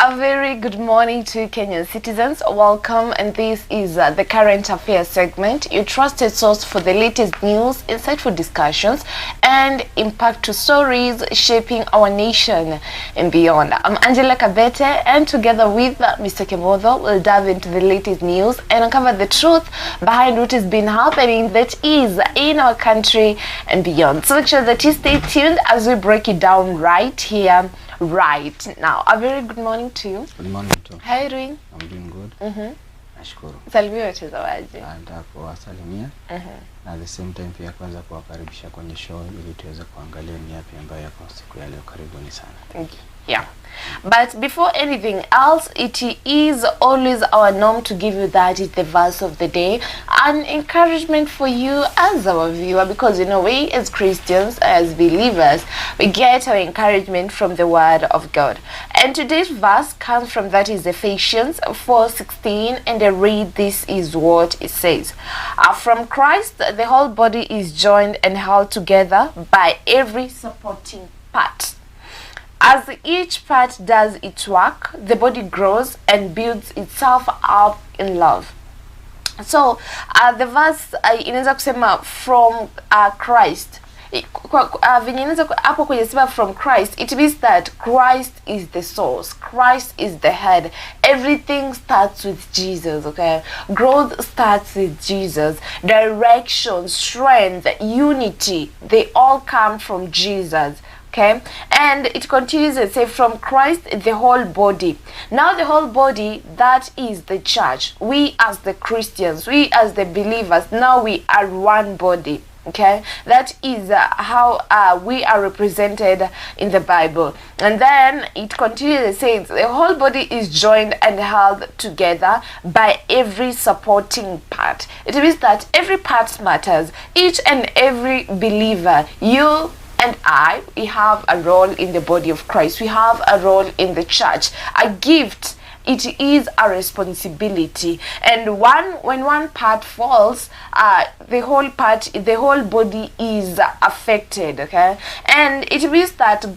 A very good morning to Kenyan citizens. Welcome, and this is the Current Affairs segment, your trusted source for the latest news, insightful discussions, and impactful stories shaping our nation and beyond. I'm Angela Kabete, and together with Mr. Kimotho, we'll dive into the latest news and uncover the truth behind what has been happening that is in our country and beyond. So make sure that you stay tuned as we break it down right here, right now. A very good morning to you. Good morning too. How are you doing? I'm doing good. Nashukuru. Salimia wachezaji. Nataka kuwasalimia. Na at the same time pia kwanza kuwakaribisha kwenye show ili tuweze kuangalia ni yapi ambayo yako siku ya leo. Karibuni sana. Thank you. Yeah. But before anything else, it is always our norm to give you that is the verse of the day, an encouragement for you as our viewer, because you know we as Christians, as believers, we get our encouragement from the word of God. And today's verse comes from that is Ephesians 4:16, and I read, this is what it says. From Christ, the whole body is joined and held together by every supporting part. As each part does its work, the body grows and builds itself up in love. So, the verse inaweza kusema from Christ. Hapo kwenye sema from Christ, it means that Christ is the source. Christ is the head. Everything starts with Jesus, okay? Growth starts with Jesus. Direction, strength, unity, they all come from Jesus. Okay, and it continues and say from Christ the whole body. Now the whole body, that is the church. We as the Christians, we as the believers, now we are one body. Okay, that is how we are represented in the Bible. And then it continues and says the whole body is joined and held together by every supporting part. It means that every part matters. Each and every believer, you and I, we have a role in the body of Christ. We have a role in the church, a gift. It is a responsibility, and when one part falls, the whole body is affected. Okay, and it means that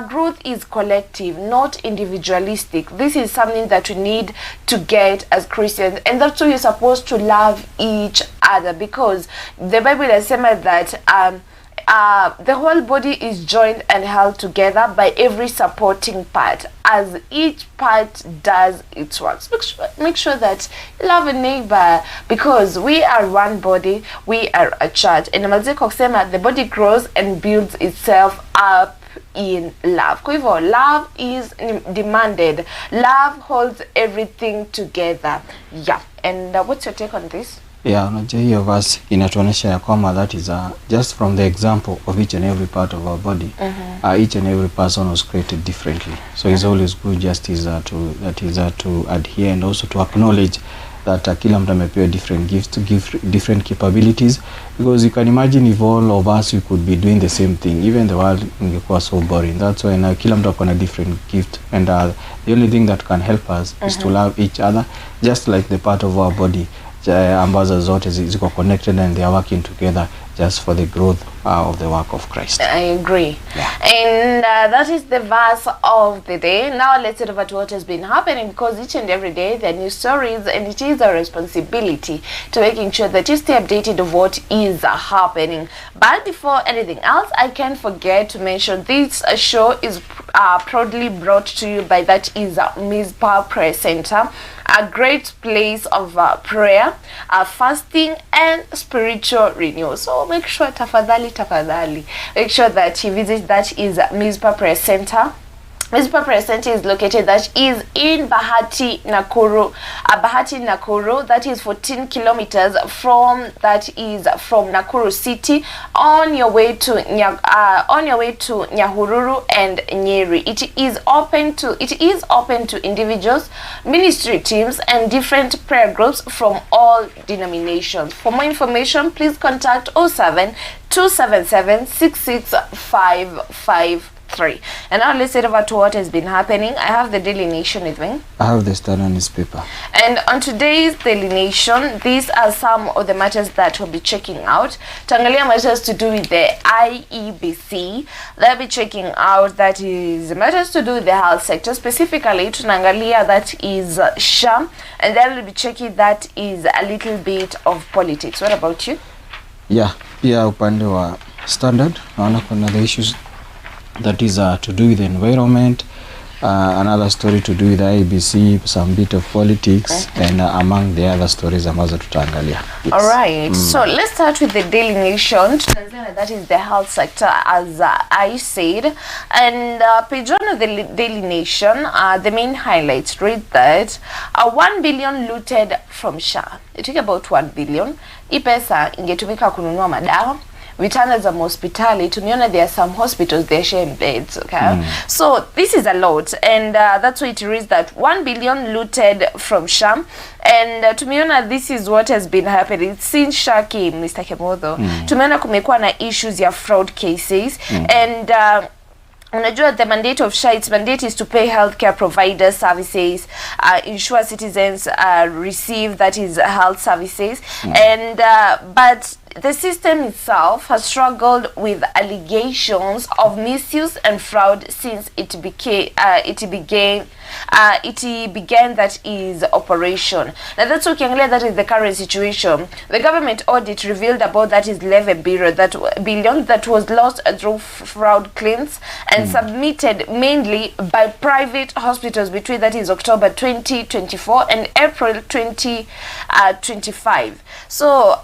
growth is collective, not individualistic. This is something that we need to get as Christians, and that's why you're supposed to love each other, because the Bible has said that the whole body is joined and held together by every supporting part, as each part does its works. Make sure that you love a neighbor, because we are one body, we are a church. And the body grows and builds itself up in love. Kwa hivyo, love is demanded. Love holds everything together. Yeah. And what's your take on this? Yeah, unajua hiyo verse inatuonesha ya kwamba that is just from the example of each and every part of our body. Each and every person was created differently. So it's always good just to adhere and also to acknowledge that kila mtu amepewa different gifts, to give different capabilities, because you can imagine if all of us we could be doing the same thing, even the world ingekuwa so boring. That's why now kila mtu akona different gift, and the only thing that can help us is to love each other, just like the part of our body ambazo zote ziko connected and they are working together just for the growth of the work of Christ. I agree. Yeah. And that is the verse of the day. Now let's get over to what has been happening, because each and every day there are new stories, and it is a responsibility to making sure that you stay updated of what is happening. But before anything else, I can't forget to mention this show is proudly brought to you by that is Mizpah Prayer Center, a great place of prayer, fasting, and spiritual renewal. So make sure make sure that you visit that is Mizpah Prayer Center. Mizpah Prayer Center is located, that is in Bahati, Nakuru. That is 14 kilometers from Nakuru City, on your way to Nyahururu and Nyeri. It is open to individuals, ministry teams, and different prayer groups from all denominations. For more information, please contact 07 277 6655. 3. And now let's head over to what has been happening. I have the Daily Nation with me. I have the Standard newspaper. And on today's Daily Nation, these are some of the matters that we'll be checking out. Tangalia matters to do with the IEBC. They'll be checking out, that is, matters to do with the health sector. Specifically, Tunangalia, that is SHA. And then we'll be checking, that is a little bit of politics. What about you? Yeah, pia upande wa Standard naona kuna the issues that is to do with the environment, another story to do with the IBC, some bit of politics, and among the other stories ambazo tutaangalia. Yes. All right, so let's start with the Daily Nation. That is the health sector, as I said. And page 1 of the Daily Nation, the main highlights read that 1 billion looted from SHA. You talk about 1 billion. Hii pesa ingetumika kununua madawa, vitanda za hospitali. Tumeona there are some hospitals, they're sharing beds, okay? So this is a lot, and that's why it reads that 1 billion looted from SHA. And tumeona this is what has been happening since SHA came, Mr. Kimotho. Tumeona kumekuwa na issues ya fraud cases, and unajua the mandate of SHA, its mandate is to pay healthcare providers services, ensure citizens receive, that is, health services, and but the system itself has struggled with allegations of misuse and fraud since it began that is operation. Now that's okay, that is the current situation. The government audit revealed about that is 11 billion that was lost through fraud claims and submitted mainly by private hospitals between, that is, October 2024 and April 2025. So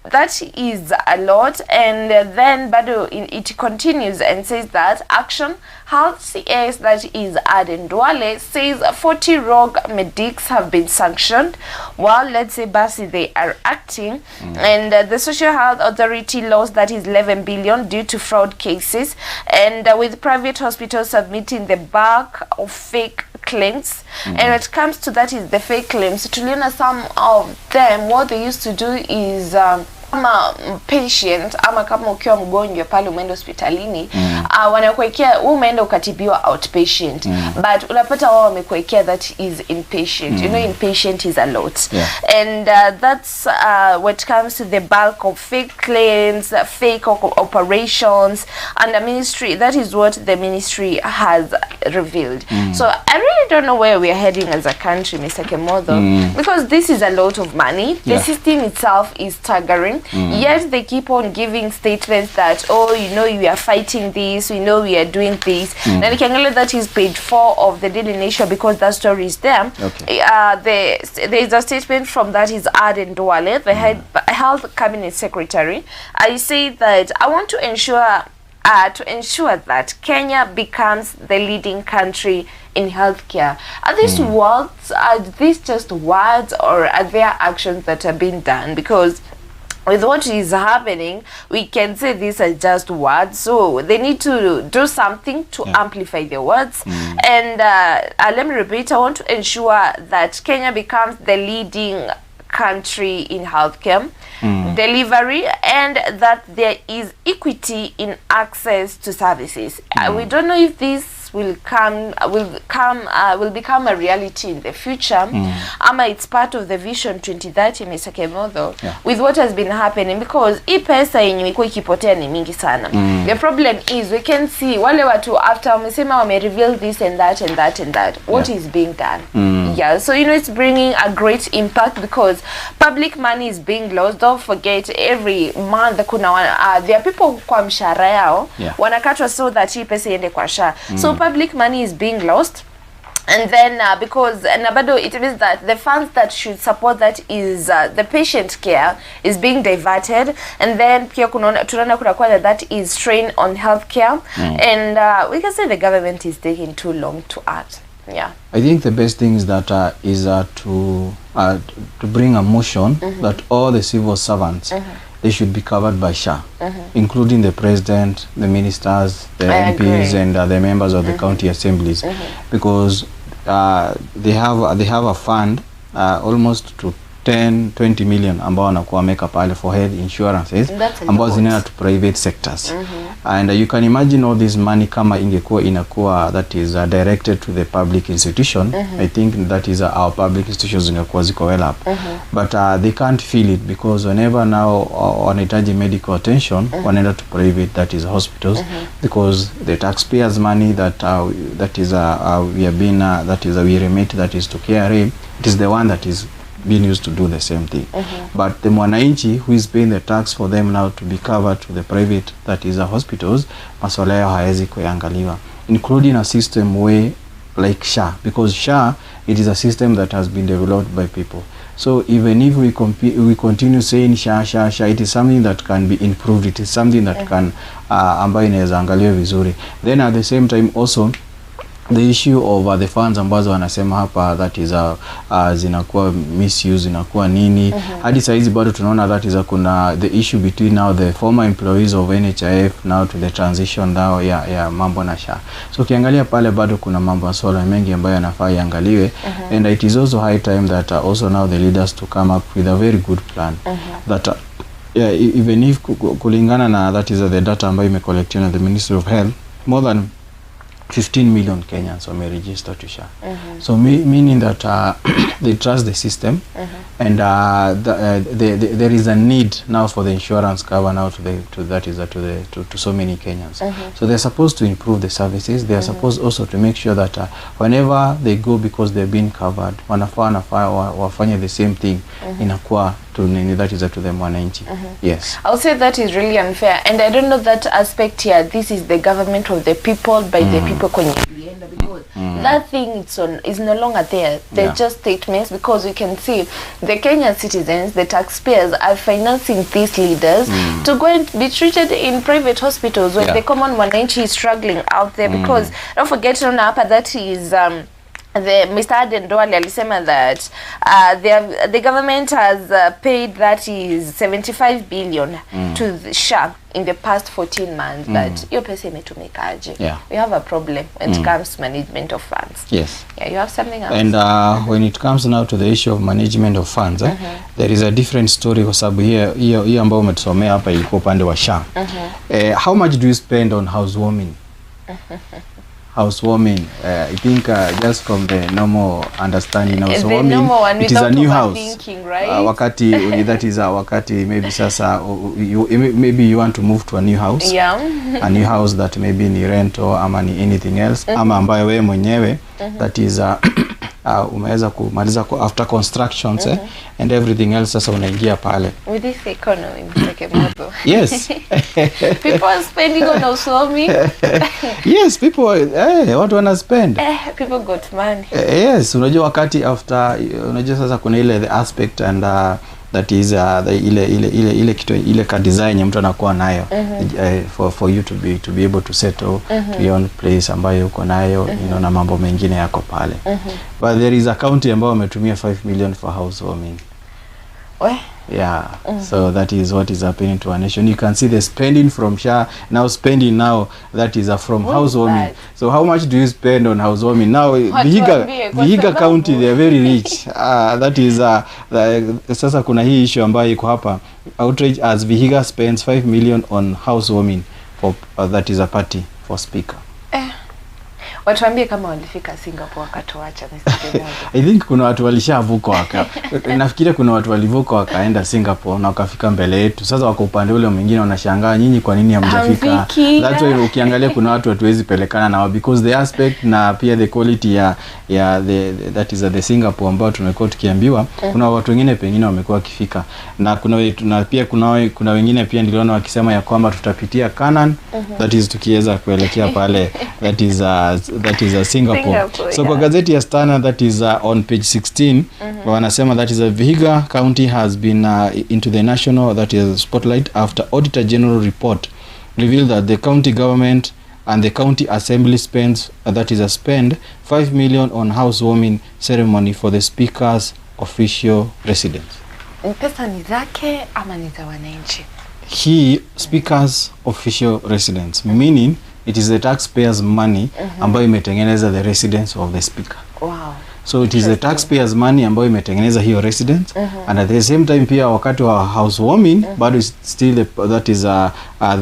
that is a lot. And then Bado it continues and says that Action Health CS, that is Aden Duale, says 40 rogue medics have been sanctioned, while, let's say, Basi, they are acting. And the Social Health Authority lost, that is 11 billion due to fraud cases, and with private hospitals submitting the bulk of fake claims. And when it comes to, that is, the fake claims, tuliona some of them, what they used to do is kama patient ama kama ukiwa mgonjwa pale umeenda hospitalini, wanakuwekea umeenda ukatibiwa outpatient, but unapata wao wamekuwekea that is inpatient. You know, inpatient is a lot. And that's when it comes to the bulk of fake claims, fake operations, and the ministry, that is what the ministry has revealed. So I really don't know where we are heading as a country, Mr. Kimotho, because this is a lot of money. The system itself is staggering. Yet they keep on giving statements that, oh, you know, we are fighting this, we know we are doing this. Then you can get that is page 4 of the Daily Nation, because that story is there. There is a statement from, that is Aden Duale, the health cabinet secretary. I say that I want to ensure that Kenya becomes the leading country in healthcare. Are these words? Are these just words, or are there actions that are being done? Because with what is happening, we can say these are just words, so they need to do something to amplify the words. And let me repeat, I want to ensure that Kenya becomes the leading country in healthcare delivery, and that there is equity in access to services. We don't know if this will become a reality in the future. Ama it's part of the Vision 2030, Mr. Kimotho, with what has been happening, because hii pesa yenye iko ikipotea ni mingi sana. The problem is we can see wale watu after wamesema wame reveal this and that and that and that, what is being done. So you know, it's bringing a great impact, because public money is being lost. Don't forget, every month kuna there are people kwa mshahara yao wanakatwa so that hii pesa iende kwa SHA. So public money is being lost. And then because Nabado, it means that the funds that should support that is the patient care is being diverted, and then pia tunaona kuna that is strain on healthcare, and we can say the government is taking too long to act. I think the best thing is that is to bring a motion that all the civil servants they should be covered by SHA, including the president, the ministers, the MPs, and the members of the county assemblies, because they have a fund almost to 10-20 million ambao wanakuwa wameka pale for health insurances ambao zinaenda to private sectors. And you can imagine all this money kama ingekuwa inakuwa that is directed to the public institution. I think that is our public institutions zingekuwa ziko well up. But they can't feel it because whenever now wanahitaji medical attention wanaenda to private, that is hospitals, because the taxpayers money that we have been we remit, that is to KRA, it is the one that is being used to do the same thing. But the mwananchi who is paying the tax for them now to be covered to the private, that is hospitals, maswala yao haezi kuangaliwa, including a system way like SHA, because SHA, it is a system that has been developed by people. So even if we continue saying SHA, it is something that can be improved. It is something that can ambayo inaweza angaliwa vizuri. Then at the same time also the issue of the funds ambazo wanasema hapa that is zinakuwa misuse, zinakuwa nini, hadi saizi bado tunaona that is kuna the issue between now the former employees of NHIF now to the transition now ya mambo na SHA. So ukiangalia pale bado kuna mambo masuala mengi ambayo yanafaa iangaliwe. And it is also high time that also now the leaders to come up with a very good plan that even if kulingana na that is the data ambayo imecollectiwa na the Ministry of Health, more than 15 million Kenyans were registered to SHA. So meaning that they trust the system, and there is a need now for the insurance cover now to so many Kenyans. So they're supposed to improve the services. They are supposed also to make sure that whenever they go, because they've been covered, wafanye the same thing inakuwa that is to the mwananchi. Yes, I'll say that is really unfair, and I don't know that aspect here. This is the government of the people, by the people, because that thing is no longer there. They're just statements, because we can see the Kenyan citizens, the taxpayers, are financing these leaders to go and be treated in private hospitals when the common mwananchi is struggling out there. Because don't forget, that is the Mr. Aden Duale alisema that the government has paid that is 75 billion to the SHA in the past 14 months. But hiyo pesa imetumikaje? We have a problem when it comes to management of funds. Yes. Yeah, you have something else. And when it comes now to the issue of management of funds, there is a different story, kwa sababu hiyo ambayo umetusomea hapa ilikuwa upande wa SHA. How much do you spend on housewarming? Housewarming, I think just from the normal understanding, housewarming, it is a new house. Right? Wakati that is wakati maybe sasa maybe you want to move to a new house. A new house that maybe ni rent or ama ni anything else, ama ambayo wewe mwenyewe that is umeweza kumaliza after constructions and everything else, sasa unaingia pale. With this economy, Mr. Kimotho. Yes. People are spending on housewarming. Yes, people watu wana spend. People got money. Yes, unajua wakati after, unajua sasa kuna ile the aspect and that is ile ka design mtu anakuwa nayo for you to be able to settle to your own place ambayo uko nayo, na mambo mengine yako pale. But there is a county ambayo wametumia 5 million for housewarming. Yeah, so that is what is happening to our nation. You can see the spending from SHA, now spending now that is from housewarming. So how much do you spend on housewarming? Now Vihiga County, they are very rich. That is sasa kuna hii issue ambayo iko hapa. Outrage as Vihiga spends 5 million on housewarming for that is a party for speaker. Watuambie kama walifika Singapore wakatuacha Mr. I think kuna watu walishavuka nafikiria kuna watu walivuka wakaenda Singapore na wakafika mbele yetu. Sasa wako upande ule mwingine wanashangaa nyinyi kwa nini hamjafika. That's why ukiangalia kuna watu hatuwezi pelekana nao, because the aspect na pia the quality ya that is the Singapore ambao tumekuwa tukiambiwa, kuna watu wengine pengine wamekuwa kifika, na kuna wengine pia niliona wakisema ya kwamba tutapitia Canaan, that is tukiweza kuelekea pale that is Singapore. So kwa gazeti ya Standard that is on page 16 wanasema that is Vihiga County has been into the national that is spotlight after Auditor General report revealed that the county government and the county assembly spends 5 million on housewarming ceremony for the speaker's official residence. Pesa ni zake ama ni za wananchi? He speaker's official residence, meaning it is the taxpayers money ambayo imetengeneza the residence of the speaker. Wow. So it is the taxpayers money ambayo imetengeneza hiyo residence, and at the same time pia wakati wa housewarming bado still that is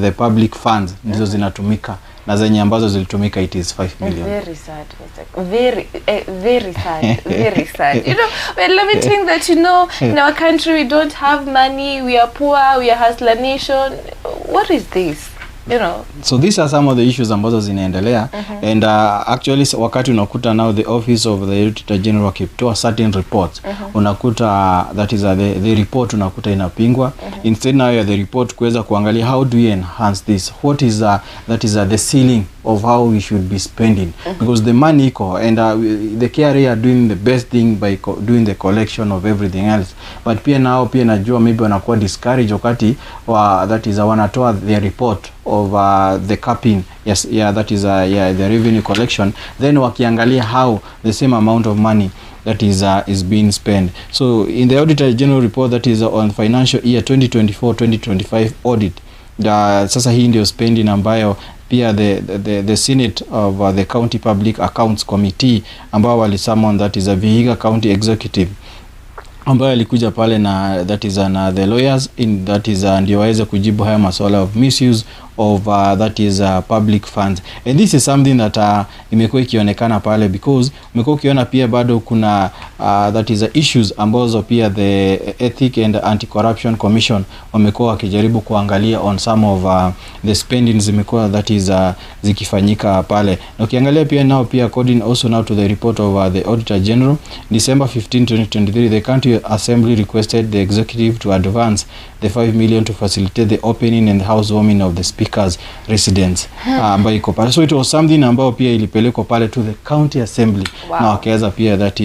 the public funds ndizo zinatumika, na zenye ambazo zilitumika it is 5 million. Very sad. Very sad. Very sad. You know, we're lamenting that, you know, in our country we don't have money, we are poor, we are hustler nation. What is this? You know. So these are some of the issues ambazo zinaendelea, and actually wakati unakuta now the office of the Auditor General wakitoa certain reports, unakuta that is the report unakuta inapingwa. Instead now ya the report kuweza kuangalia how do we enhance this, what is that is the ceiling of how we should be spending, because the money iko, and the KRA are doing the best thing by doing the collection of everything else, but pia nao pia najua maybe wanakuwa discouraged wakati that is wanatoa the report of the capping, yes, yeah, that is the revenue collection, then wakiangalia how the same amount of money that is being spent. So in the Auditor General report that is on financial year 2024-2025 audit, sasa hii ndio spending ambayo pia the Senate of the County Public Accounts Committee ambao walisamon that is a Vihiga County Executive ambayo alikuja pale na that is na the lawyers in that is ndio waweze kujibu haya masuala of misuse of that is public funds, and this is something that imekuwa ikionekana pale, because umekuwa ukiona pia bado kuna that is issues ambazo pia the Ethic and Anti-Corruption Commission wamekuwa wakijaribu kuangalia on some of the spending zimekuwa that is zikifanyika pale, na ukiangalia pia nao pia according also now to the report of the Auditor General, December 15, 2023, the County Assembly requested the executive to advance the 5 million to facilitate the opening and the housewarming of the speaker's residence ambayo iko pale. So it was something ambayo pia ilipelekwa pale to the County Assembly. Wow. Na wakaweza pia that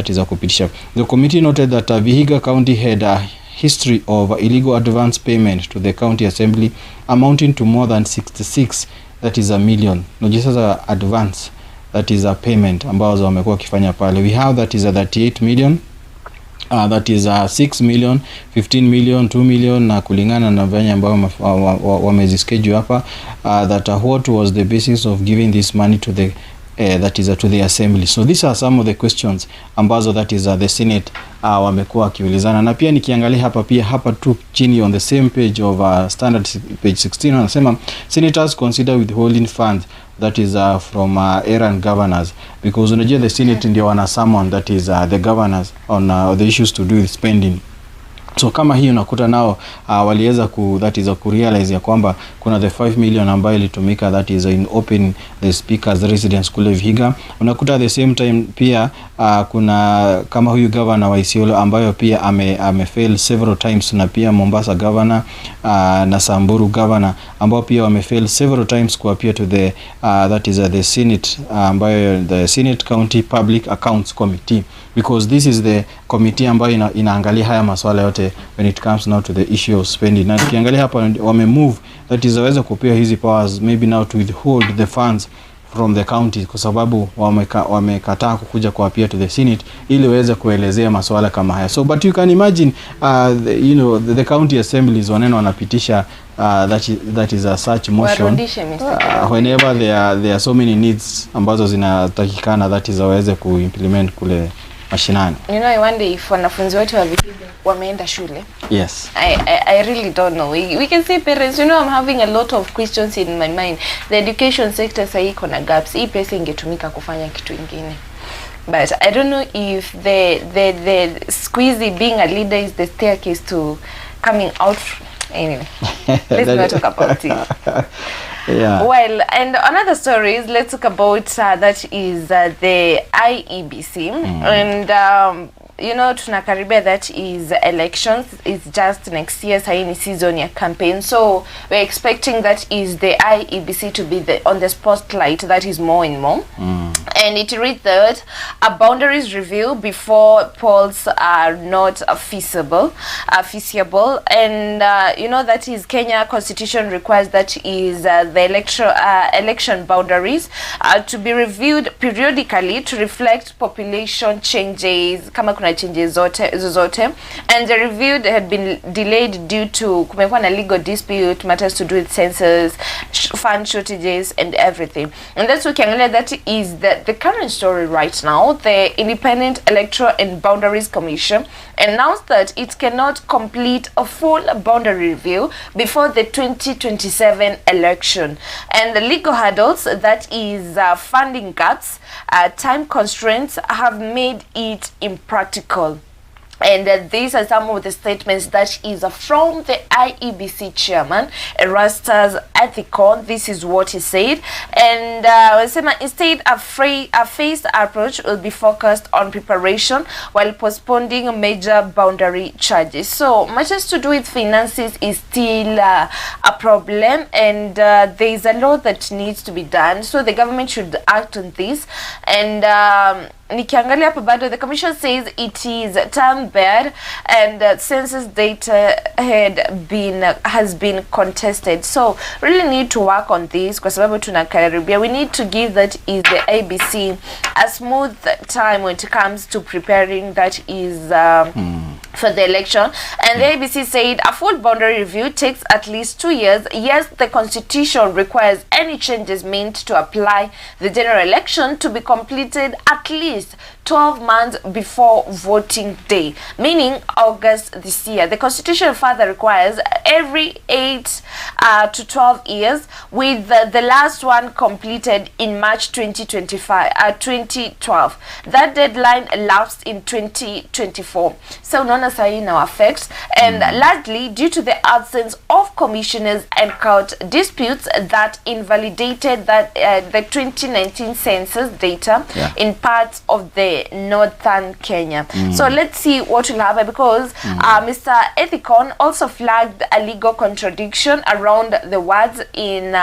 is a kupitisha. The committee noted that Vihiga County had a history of illegal advance payment to the County Assembly amounting to more than 66 that is a million. No, just as a advance that is a payment ambazo wamekuwa kifanya pale. We have that is a 38 million, that is 6 million, 15 million, 2 million, na kulingana na venye ambao wamezischedule hapa, that what was the basis of giving this money to the that is to the assembly. So these are some of the questions ambazo that is the Senate wamekuwa kiulizana, na pia nikiangalia hapa pia hapa tu chini on the same page of standard page 16 wanasema senators consider withholding funds that is from errant governors, because unajua the Senate ndio wana summon that is the governors on the issues to do with spending. So kama hii unakuta nao waliweza that is ku realize ya kwamba kuna the 5 million ambayo ilitumika that is in open the speaker's residence kule Vihiga. Unakuta at the same time pia kuna kama huyu governor wa Isiolo ambayo pia fail several times, na pia Mombasa governor na Samburu governor ambao pia fail several times ku appear to the that is the Senate ambayo the Senate County Public Accounts Committee, because this is the committee ambayo inaangalia haya masuala yote when it comes now to the issue of spending. Na tukiangalia hapa move that is waweza kupewa hizi powers maybe now to withhold the funds from the county, kwa sababu wamekataa kukuja kwa appear to the Senate ili waweze kuelezea masuala kama haya. So but you can imagine you know the county assemblies wanapitisha that is a such motion whenever there are so many needs ambazo zinatakikana that is waweze kuimplement kule mashinani. You know, I wonder if wanafunzi wetu wa Vihiga wameenda shule. Yes. I really don't know. We can say parents, you know, I'm having a lot of questions in my mind. The education sector sasa iko na gaps. Hii pesa ingetumika kufanya kitu kingine. But I don't know if the squeezy being a leader is the staircase to coming out. Anyway, let's not talk about it. Yeah. Well, and another story is, let's talk about that is the IEBC. And you know, tunakaribia that is elections. It's just next year, saini season ya campaign. So we're expecting that is the IEBC to be on the spotlight. That is more and more. And it reads that a boundaries review before polls are not feasible. And you know, that is Kenya Constitution requires that is the election boundaries to be reviewed periodically to reflect population changes. Kama kuna changes zozote, and the review had been delayed due to kumekuwa na legal dispute, matters to do with census, fund shortages and everything. And that's what that is the current story right now. The Independent Electoral and Boundaries Commission announced that it cannot complete a full boundary review before the 2027 election, and the legal hurdles, that is funding gaps, time constraints, have made it impractical. And these are some of the statements that is from the IEBC chairman, Erastus Ethicon. This is what he said. And instead, a phased approach will be focused on preparation while postponing major boundary charges. So much as to do with finances is still a problem, and there is a lot that needs to be done. So the government should act on this. And nikiangalia hapa bado, the commission says it is time-barred, and census data has been contested. So really need to work on this kwa sababu tunakaribia. We need to give that is the ABC a smooth time when it comes to preparing, that is for the election. And the ABC said a full boundary review takes at least 2 years. Yes, the constitution requires any changes meant to apply the general election to be completed at least 12 months before voting day, meaning August this year. The constitution further requires every 8 to 12 years, with the last one completed in March 2012. That deadline lapsed in 2024. So none of in our effects, and largely due to the absence of commissioners and court disputes that invalidated that the 2019 census data in parts of the northern Kenya. So let's see what will happen, because Mr. Ethicon also flagged a legal contradiction around the words in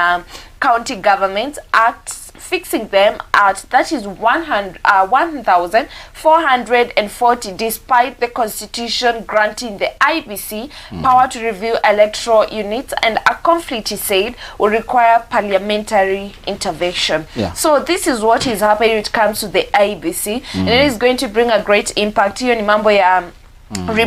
County Government Act, fixing them at, that is 1,440, despite the constitution granting the IBC power to review electoral units, and a conflict, he said, will require parliamentary intervention. So this is what is happening when it comes to the IBC, and it is going to bring a great impact. Hiyo ni mambo ya when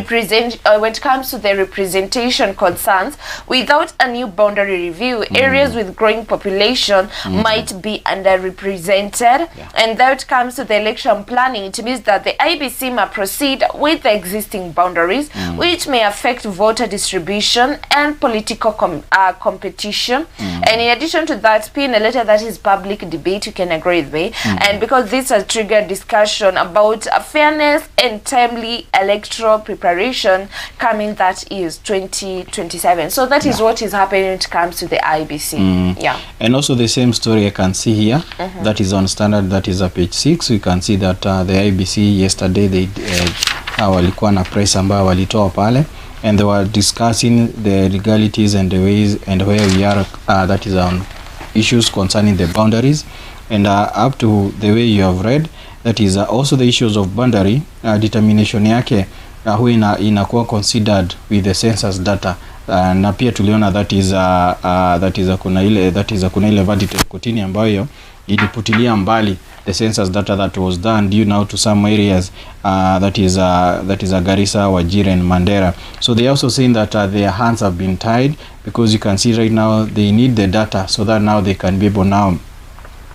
it comes to the representation concerns. Without a new boundary review, areas with growing population might be underrepresented. And that it comes to the election planning, it means that the IBC may proceed with the existing boundaries, which may affect voter distribution and political competition. And in addition to that, in a letter that is public debate, you can agree with me, and because this has triggered discussion about fairness and timely electoral preparation coming, that is 2027. So that is what is happening when it comes to the IBC. And also the same story I can see here, that is on standard, that is page 6. We can see that the IBC yesterday, they walikuwa na press ambayo walitoa pale, and they were discussing the legalities and the ways and where we are, that is on issues concerning the boundaries, and up to the way you have read, that is also the issues of boundary determination yake huwa inakuwa considered with the census data, na pia tuliona that is kuna ile verdict kotini ambayo iliputilia mbali the census data that was done due now to some areas, that is Garissa, Wajir and Mandera. So they also saying that their hands have been tied, because you can see right now they need the data so that now they can be able now,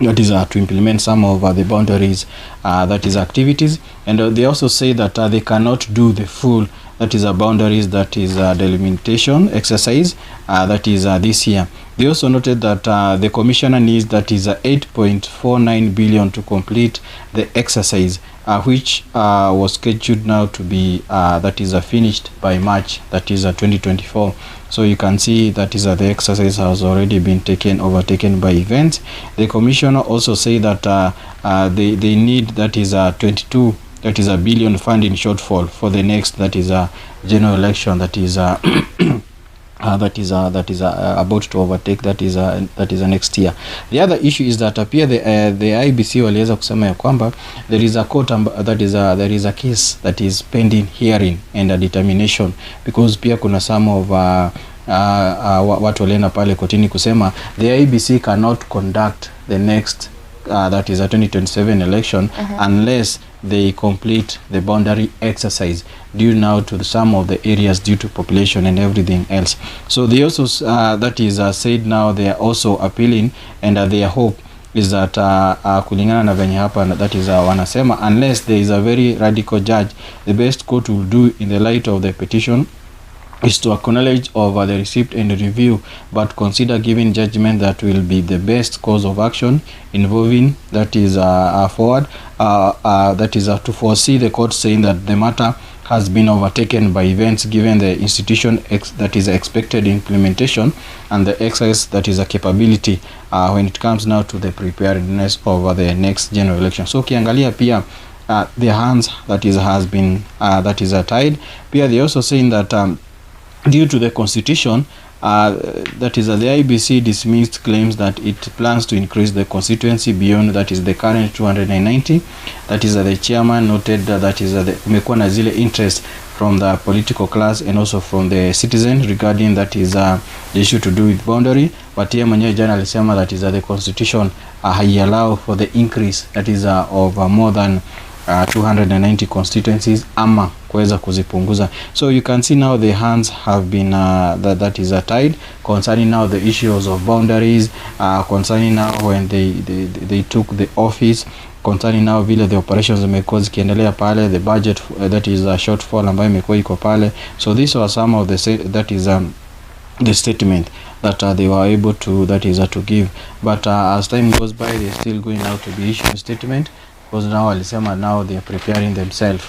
that is to implement some of the boundaries, that is activities. And they also say that they cannot do the full, that is boundaries, that is delimitation exercise, that is this year. They also noted that the commissioner needs, that is 8.49 billion to complete the exercise, which was scheduled now to be that is finished by March, that is 2024. So you can see that is the exercise has already been overtaken by events. The commissioner also say that they need, that is 22, that is a billion funding shortfall for the next, that is a general election, that is that is about to overtake, that is next year. The other issue is that appear the IBC waliweza kusema ya kwamba there is a court there is a case that is pending hearing and a determination, because pia kuna some of watu walienda pale kotini kusema the IBC cannot conduct the next that is a 2027 election unless they complete the boundary exercise due now to some of the areas due to population and everything else. So they also said now they are also appealing, and their hope is that kulingana na venye hapa, that is wanasema unless there is a very radical judge, the best court will do in the light of the petition is to acknowledge of the receipt and review, but consider giving judgment that will be the best course of action involving, that is forward, that is to foresee the court saying that the matter has been overtaken by events given the institution that is expected implementation and the exercise that is a capability when it comes now to the preparedness of the next general election. So kiangalia pia their hands that is has been tied. Pia they also saying that due to the constitution, that is the IBC dismissed claims that it plans to increase the constituency beyond, that is the current 290. That is the chairman noted that is kumekuwa na zile interest from the political class and also from the citizen regarding that is the issue to do with boundary, but yeye mwenyewe jana alisema that is the constitution haiallow for the increase that is of more than 290 constituencies ama kuweza kuzipunguza. So you can see now the hands have been that is tied concerning now the issues of boundaries, concerning now when they took the office, concerning now vile the operations zimekuwa zikiendelea pale, the budget that is a shortfall ambayo imekuwa iko pale. So these are some of the the statement that they were able to to give, but as time goes by they're still going out to be issuing statement, because now walisema now they are preparing themselves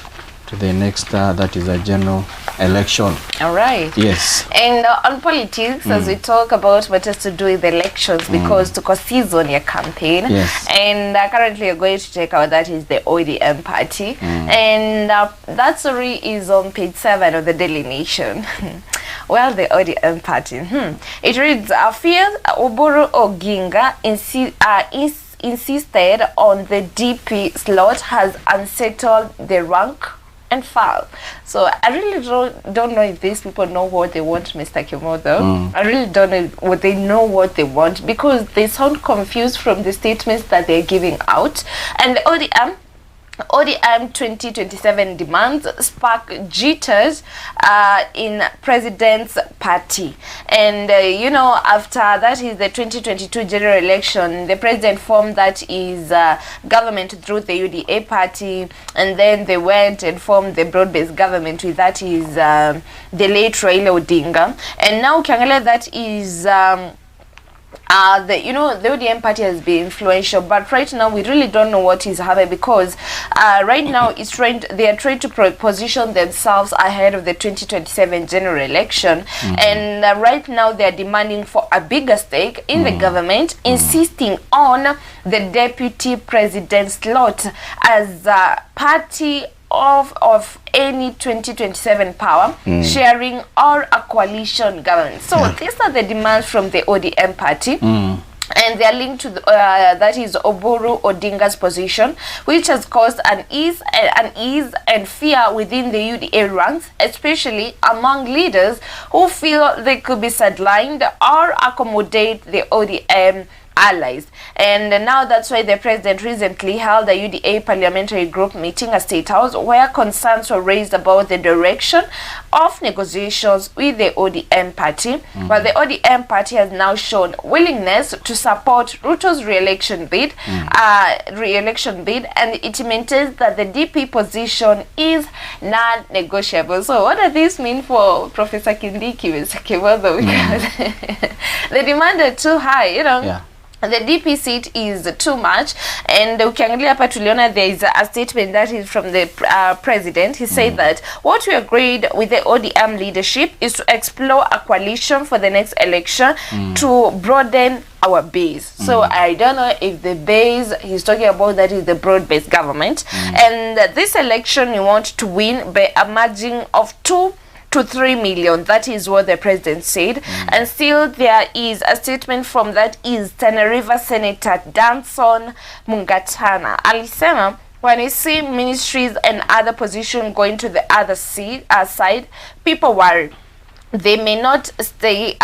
to the next that is a general election. All right. Yes. And on politics, as we talk about what has to do with the elections, because to season your campaign. Yes. And currently you're going to check out that is the ODM party. And that story is on page 7 of the Daily Nation. Well, the ODM party. It reads, Fears Oburu Oginga insisted on the DP slot has unsettled the rank and file. So I really don't know if these people know what they want, Mr. Kimotho. I really don't know what they know what they want, because they sound confused from the statements that they're giving out. And the ODM 2027 demands spark jitters in president's party. And you know, after that is the 2022 general election, the president formed that is government through the UDA party, and then they went and formed the broad-based government with that is the late Raila Odinga. And now Kiangala, that is the ODM party has been influential, but right now we really don't know what is happening, because right now they are trying to position themselves ahead of the 2027 general election, and right now they are demanding for a bigger stake in the government, insisting on the deputy president slot as a party of any 2027 power sharing or a coalition government. So these are the demands from the ODM party. And they are linked to that is Oburu Odinga's position, which has caused unease and fear within the UDA ranks, especially among leaders who feel they could be sidelined or accommodate the ODM allies. And now that's why the president recently held a UDA parliamentary group meeting at State House, where concerns were raised about the direction of negotiations with the ODM party. But the ODM party has now shown willingness to support Ruto's re-election bid, and it maintains that the DP position is non-negotiable. So what does this mean for Professor Kindiki, Mr. Kimotho? Because the demand are too high, you know. Yeah. The DP seat is too much, and ukiangalia hapa tuliona there is a statement that is from the president. He said that what we agreed with the ODM leadership is to explore a coalition for the next election to broaden our base. So I don't know if the base he's talking about that is the broad-based government, and this election we want to win by a margin of 2 to 3 million. That is what the president said. And still there is a statement from that is Tana River Senator Danson Mungatana. Alisema when you see ministries and other positions going to the other side, people worry. They may not say,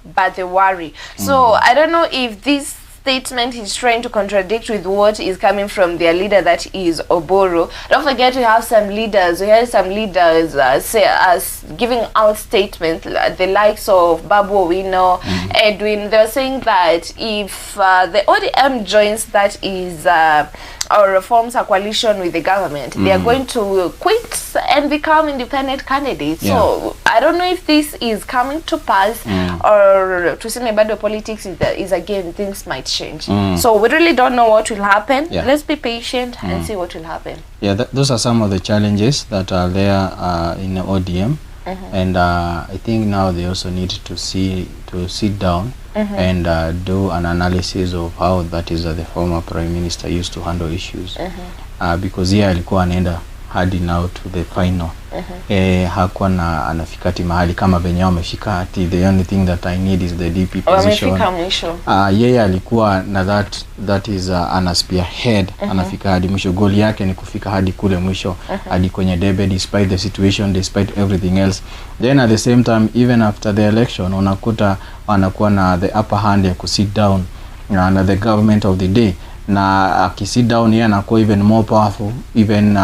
but they worry. So I don't know if this statement is trying to contradict with what is coming from their leader, that is Oboro. Don't forget, we have some leaders. We had some leaders giving out statements, the likes of Babu Owino, Edwin. They're saying that if the ODM joins, that is or forms a coalition with the government, they are going to quit and become independent candidates. So I don't know if this is coming to pass, or to say about the politics is again, things might change. So we really don't know what will happen. Let's be patient and see what will happen. Those are some of the challenges that are there in the ODM. And I think now they also need to sit down and do an analysis of how that is the former prime minister used to handle issues, because here alikuwa anaenda hadi now to the final. Hakuwa anafikati mahali kama venye wamefika ati the only thing that I need is the DP position. Yeye alikuwa na that is ana spearhead, anafika hadi mwisho. Goal yake ni kufika hadi kule mwisho, hadi kwenye debe, despite the situation, despite everything else. Then at the same time, even after the election, unakuta anakuwa na the upper hand ya kusit down na the government of the day, na akisit down yeye anakuwa even more powerful, even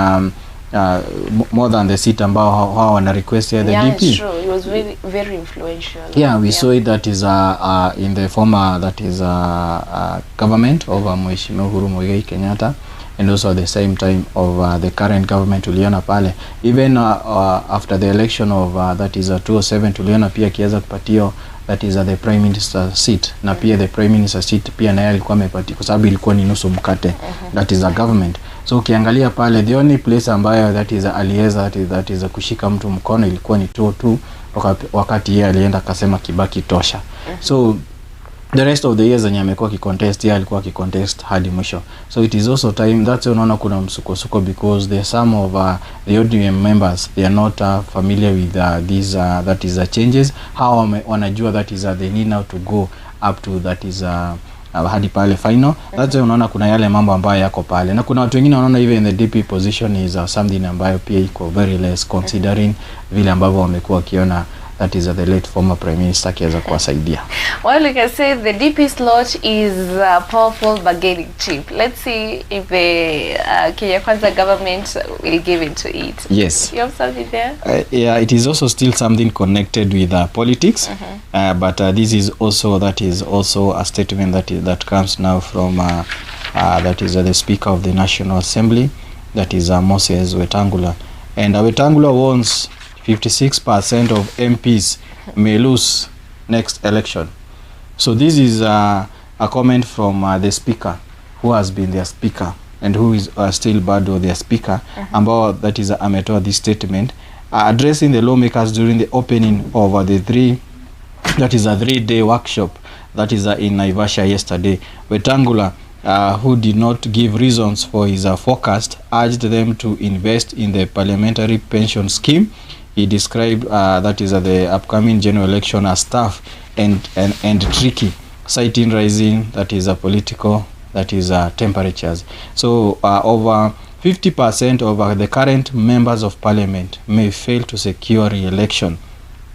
more than the seat ambao how wana request the DP. It's true. It was very, very influential. We saw it, that is in the former, that is government of Mheshimiwa Uhuru Muigai Kenyatta, and also at the same time of the current government. Tuliona pale even after the election of that is 2007, tuliona pia kiweza kupatio that is the prime minister seat, na pia the prime minister seat pia naye alikuwa amepati kwa sababu ilikuwa ni nusu mkate. That is a government. So ukiangalia pale, the only place ambayo that is aliweza that is kushika mtu mkono ilikuwa ni tu wakati yeye alienda akasema Kibaki tosha. So the rest of the years zenye amekuwa kicontest, yeye alikuwa kicontest hadi mwisho. So it is also time, that's unaona kuna msukosuko, because there are some of the ODM members, they are not familiar with these that is changes. How wanajua that is they need now to go up to that is hadi pale final. That's why unaona kuna yale mambo ambayo yako pale, na kuna watu wengine wanaona even the DP position is something ambayo pia iko very less, considering vile ambavyo wamekuwa wakiona that is the late former prime minister kiweza kuwasaidia. Well, like I said, the DP slot is powerful bargaining chip. Let's see if the Kenya Kwanza government will give into it. Yes. You have something there? It is also still something connected with politics, but this is also a statement that comes now from that is the Speaker of the National Assembly, that is Moses Wetangula, and Wetangula wants 56% of MPs may lose next election. So this is a comment from the speaker, who has been their speaker and who is still bado their speaker, ambao that is ametoa this statement addressing the lawmakers during the opening of the 3-day workshop that is in Naivasha yesterday. Wetangula, who did not give reasons for his forecast, urged them to invest in the parliamentary pension scheme. He described that is the upcoming general election as tough and tricky, citing rising that is political that is temperatures. So over 50% of the current members of parliament may fail to secure re-election.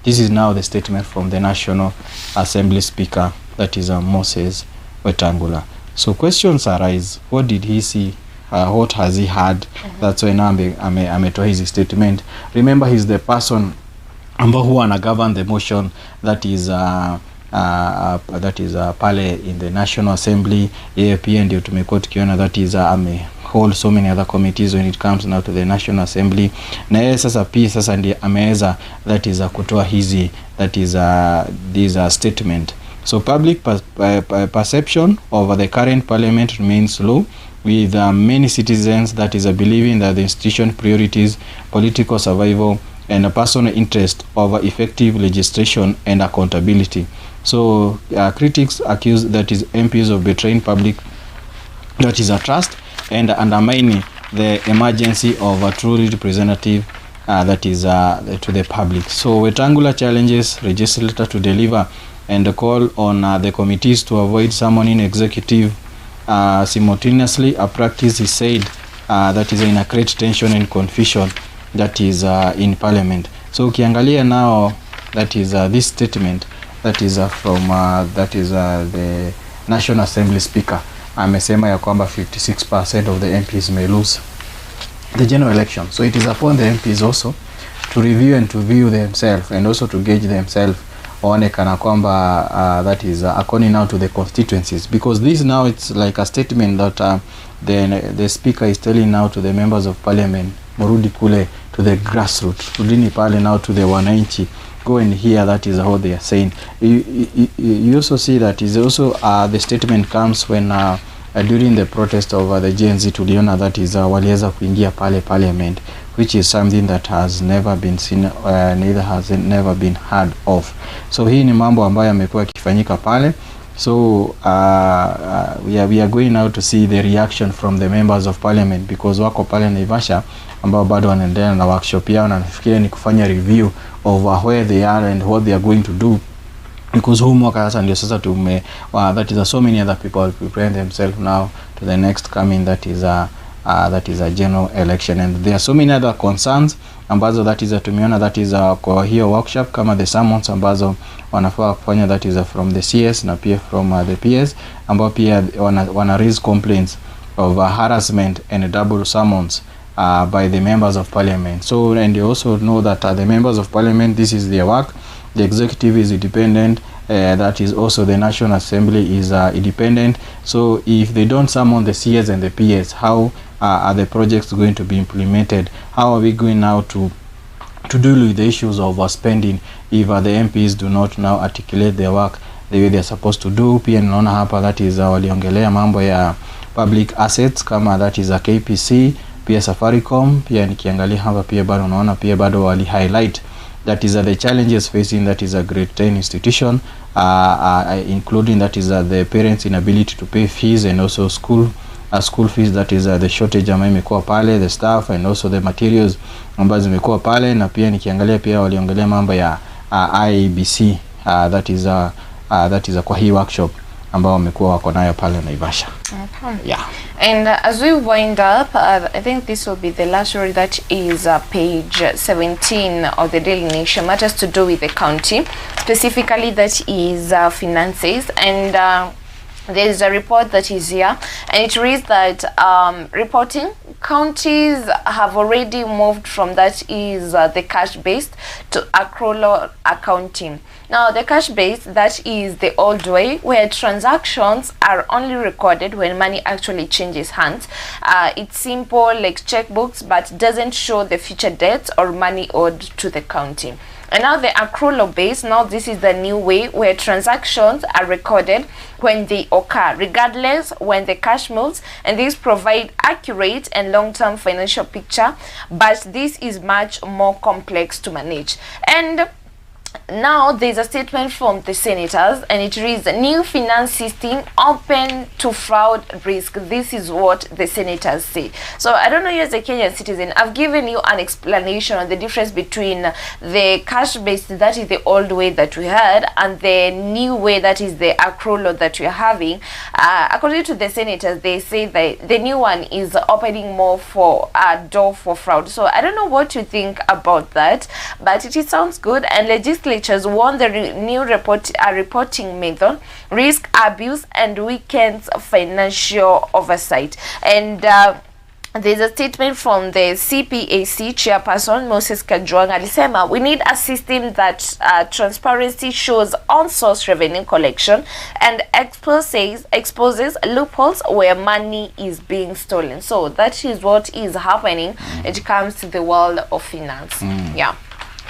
This is now the statement from the National Assembly Speaker, that is Moses Wetangula. So questions arise. What did he see? What has he had? That's why now ametoa his statement. Remember, he's the person who ana govern the motion that is pale in the National Assembly. Yeye pia ndio tumekuwa tukiona that is hold so many other committees when it comes now to the National Assembly. Na yeye sasa ndiye ameweza that is kutoa hizi that is this statement. So public perception of the current parliament remains low, with many citizens that is believing that the institution priorities political survival and a personal interest over effective legislation and accountability. So critics accuse that is MPs of betraying public that is a trust and undermining the emergency of a truly representative that is to the public. So Wetangula challenges legislator to deliver and call on the committees to avoid summoning executive simultaneously, a practice he said that is in a great tension and confusion that is in parliament. So ukiangalia now that is this statement that is from that is the National Assembly Speaker amesema ya kwamba 56% of the MPs may lose the general election. So it is upon the MPs also to review and to view themselves and also to gauge themselves waone kana kwamba that is according now to the constituencies, because this now it's like a statement that the speaker is telling now to the members of parliament, murudi kule to the grassroots, rudini pale now to the wananchi, go and hear that is how they are saying. You also see that is also the statement comes when during the protest of the Gen Z tuliona that is waliweza kuingia pale parliament, which is something that has never been seen, neither has it never been heard of. So hii ni mambo ambayo yamekuwa yakifanyika pale. So we are going now to see the reaction from the members of parliament, because wako pale Naivasha ambao bado wanaendelea na workshop yao, na nafikiria ni kufanya review of where they are and what they are going to do, because huu mwaka sasa ndio sasa that is so many other people prepare themselves now to the next coming that is a general election, and there are so many other concerns ambazo that is tumeona that is kwa hiyo workshop, kama the summons ambazo wanafaa kufanya that is from the CS na pia from the PS, ambao pia wana raise complaints of harassment and double summons by the members of parliament. So, and you also know that the members of parliament, this is their work. The executive is independent, that is also the National Assembly is independent. So if they don't summon the CS and the PS, how are the projects going to be implemented? How are we going now to deal with the issues of spending if the MPs do not now articulate their work the way they are supposed to do? Pia naona hapa that is waliongelea mambo ya public assets kama that is a KPC, pia Safaricom, pia nikiangalia hapa pia bado unaona pia bado wali highlight that is the challenges facing that is a grade 10 institution, including that is the parents' inability to pay fees and also school fees, that is the shortage ambayo imekuwa pale, the staff and also the materials ambazo zimekuwa pale, na pia nikiangalia pia waliongelea mambo ya IEBC, that is kwa hii workshop ambao wamekuwa wako nayo pale Naivasha. Yeah. And as we wind up, I think this will be the last story, that is page 17 of the Daily Nation, matters to do with the county, specifically that is finances. And there is a report that is here, and it reads that reporting counties have already moved from that is the cash-based to accrual accounting. Now, the cash-based, that is the old way, where transactions are only recorded when money actually changes hands. It's simple like checkbooks, but doesn't show the future debts or money owed to the county. And now the accrual base, now this is the new way where transactions are recorded when they occur, regardless when the cash moves, and these provide accurate and long-term financial picture, but this is much more complex to manage. And now there's a statement from the senators, and it reads, new finance system open to fraud risk. This is what the senators say. So I don't know, you as a Kenyan citizen, I've given you an explanation on the difference between the cash based, that is the old way that we had, and the new way, that is the accrual that we're having. According to the senators, they say that the new one is opening more for a door for fraud. So I don't know what you think about that, but it sounds good. And legislators warn the new reporting method risk abuse and weakens financial oversight. And there's a statement from the CPAC chairperson Moses Kajwang. Alisema, we need a system that transparency shows on source revenue collection and exposes loopholes where money is being stolen. So that is what is happening when it comes to the world of finance. Yeah.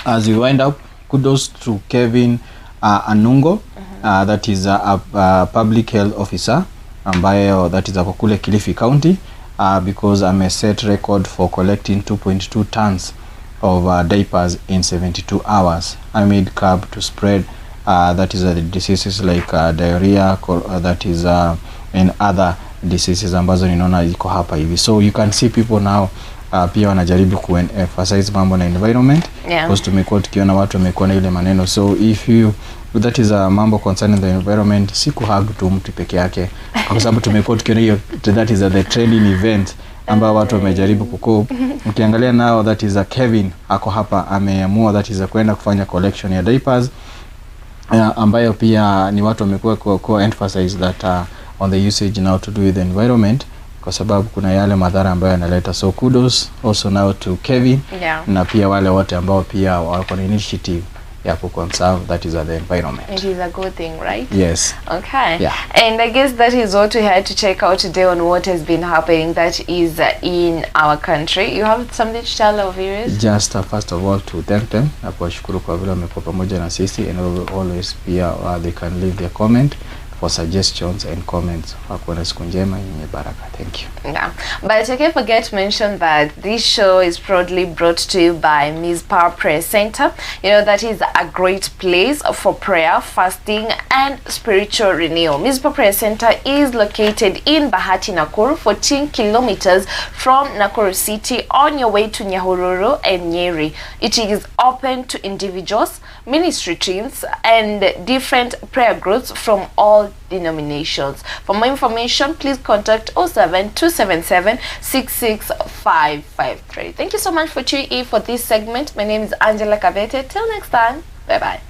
As we wind up, kudos to Kevin Anungo, that is a public health officer ambaye that is kule Kilifi County, because I set record for collecting 2.2 tons of diapers in 72 hours. I made curb to spread that is the diseases like diarrhea, that is and other diseases ambazo ninaona iko hapa hivi. So you can see people now pia wanajaribu emphasize mambo na environment, because tumekuwa tukiona watu wamekuwa na ile maneno. So if you that is a mambo concerning the environment, si kuhag tu mtu peke yake, kwa sababu tumekuwa tukiona hiyo, that is the trending event ambao watu wamejaribu kukopa. Ukiangalia nao that is Kevin ako hapa ameamua that is kwenda kufanya collection ya diapers, ambayo pia ni watu wamekuwa kwa emphasize that on the usage now to do with the environment, kwa sababu kuna yale madhara ambayo yanaleta. So kudos also now to Kevin, na pia wale wote ambao pia wako na initiative ya kuconserve that is the environment. It is a good thing, right? Yes. Okay. Yeah. And I guess that is what we had to check out today on what has been happening that is in our country. You have something to tell our viewers? Just first of all to thank them na kuwashukuru kwa vile wamekuwa pamoja na sisi, and always pia they can leave their comment for suggestions and comments. Hakuwa na siku njema yenye baraka. Thank you. Yeah. But I can't forget to mention that this show is proudly brought to you by Mizpah Prayer Center. You know, that is a great place for prayer, fasting, and spiritual renewal. Mizpah Prayer Center is located in Bahati, Nakuru, 14 kilometers from Nakuru City on your way to Nyahururu and Nyeri. It is open to individuals, ministry teams, and different prayer groups from all denominations. For more information, please contact 07277 66553. Thank you so much for tuning in for this segment. My name is Angela Kabete. Till next time, bye bye.